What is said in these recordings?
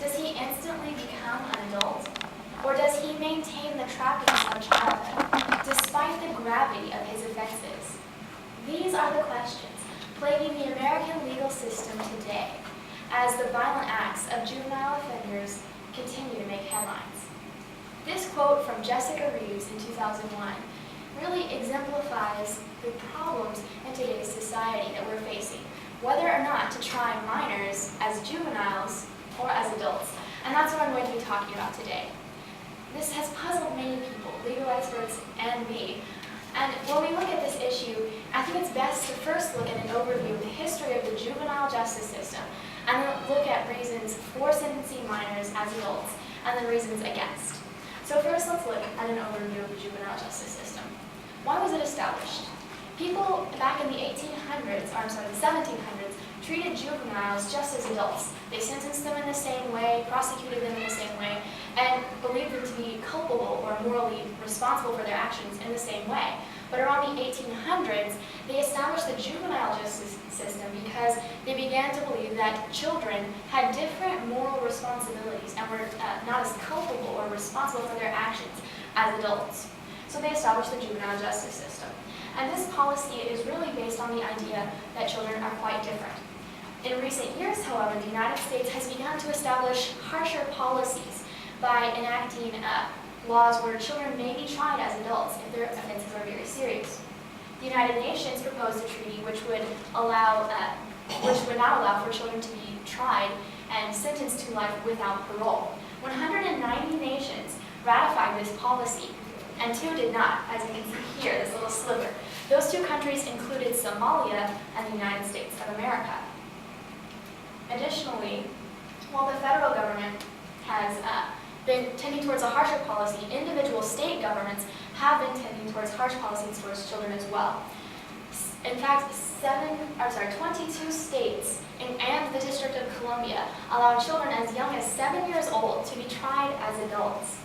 does he instantly become an adult? Or does he maintain the trappings of childhood, despite the gravity of his offenses? These are the questions plaguing the American legal system today, as the violent acts of juvenile offenders continue to make headlines. This quote from Jessica Reeves in 2001 really exemplifies the problems in today's society that we're facing, whether or not to try minors as juveniles or as adults. And that's what I'm going to be talking about today. This has puzzled many people, legal experts and me. And when we look at this issue, I think it's best to first look at an overview of the history of the juvenile justice system, and then look at reasons for sentencing minors as adults, and then reasons against. So first, let's look at an overview of the juvenile justice system. Why was it established? People back in the 1700s, treated juveniles just as adults. They sentenced them in the same way, prosecuted them in the same way, and believed them to be culpable or morally responsible for their actions in the same way. But around the 1800s, they established the juvenile justice system because they began to believe that children had different moral responsibilities and were not as culpable or responsible for their actions as adults. So they established the juvenile justice system. And this policy is really based on the idea that children are quite different. In recent years, however, the United States has begun to establish harsher policies by enacting laws where children may be tried as adults if their offenses are very serious. The United Nations proposed a treaty which would not allow for children to be tried and sentenced to life without parole. 190 nations ratified this policy, and 2 did not, as you can see here, this little sliver. Those 2 countries included Somalia and the United States of America. Additionally, while the federal government has been tending towards a harsher policy, individual state governments have been tending towards harsh policies towards children as well. In fact, 22 states and the District of Columbia allow children as young as 7 years old to be tried as adults.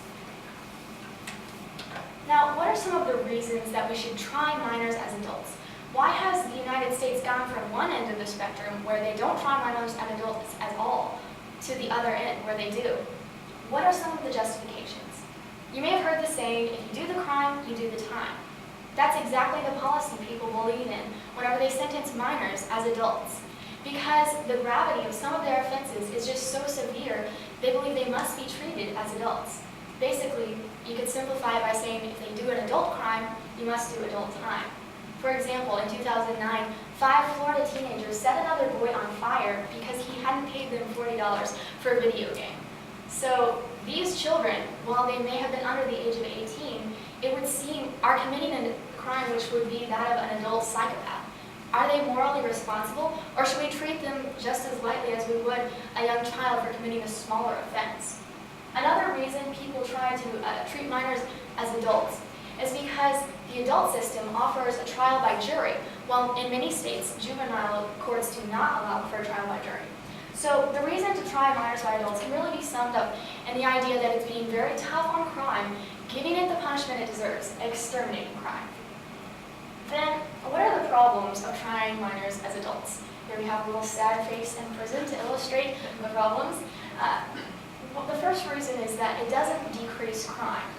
Now, what are some of the reasons that we should try minors as adults? Why has the United States gone from one end of the spectrum, where they don't try minors as adults at all, to the other end, where they do? What are some of the justifications? You may have heard the saying, if you do the crime, you do the time. That's exactly the policy people believe in whenever they sentence minors as adults. Because the gravity of some of their offenses is just so severe, they believe they must be treated as adults. Basically, you could simplify it by saying if they do an adult crime, you must do adult time. For example, in 2009, 5 Florida teenagers set another boy on fire because he hadn't paid them $40 for a video game. So these children, while they may have been under the age of 18, it would seem are committing a crime which would be that of an adult psychopath. Are they morally responsible, or should we treat them just as lightly as we would a young child for committing a smaller offense? Another reason people try to treat minors as adults is because the adult system offers a trial by jury, while in many states, juvenile courts do not allow for a trial by jury. So the reason to try minors by adults can really be summed up in the idea that it's being very tough on crime, giving it the punishment it deserves, exterminating crime. Then, what are the problems of trying minors as adults? Here we have a little sad face in prison to illustrate the problems. The first reason is that it doesn't decrease crime.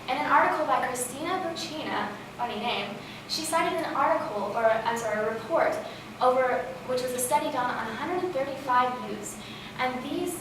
In an article by Christina Buccina, funny name, she cited a report which was a study done on 135 youths. And this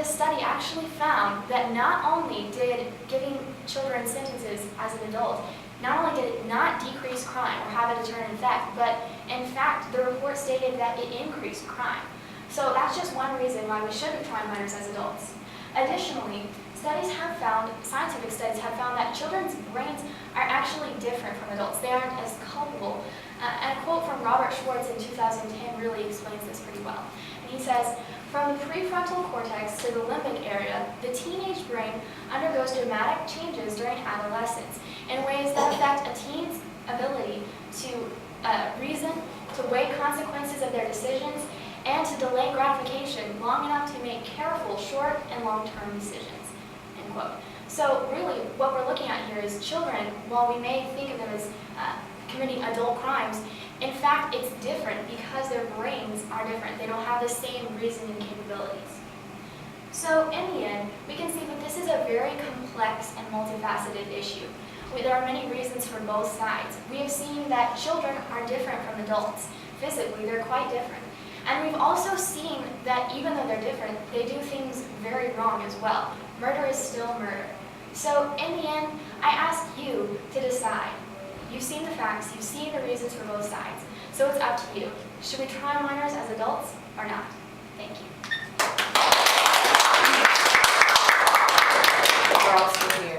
study actually found that not only did giving children sentences as an adult, not only did it not decrease crime or have a deterrent effect, but in fact, the report stated that it increased crime. So that's just one reason why we shouldn't try minors as adults. Additionally, scientific studies have found that children's brains are actually different from adults. They aren't as culpable. And a quote from Robert Schwartz in 2010 really explains this pretty well. And he says, "From the prefrontal cortex to the limbic area, the teenage brain undergoes dramatic changes during adolescence in ways that affect a teen's ability to reason, to weigh consequences of their decisions, and to delay gratification long enough to make careful short and long-term decisions." End quote. So really, what we're looking at here is children, while we may think of them as committing adult crimes, in fact, it's different because their brains are different. They don't have the same reasoning capabilities. So in the end, we can see that this is a very complex and multifaceted issue. There are many reasons for both sides. We have seen that children are different from adults. Physically, they're quite different. And we've also seen that even though they're different, they do things very wrong as well. Murder is still murder. So in the end, I ask you to decide. You've seen the facts, you've seen the reasons for both sides. So it's up to you. Should we try minors as adults or not? Thank you. We're all still here.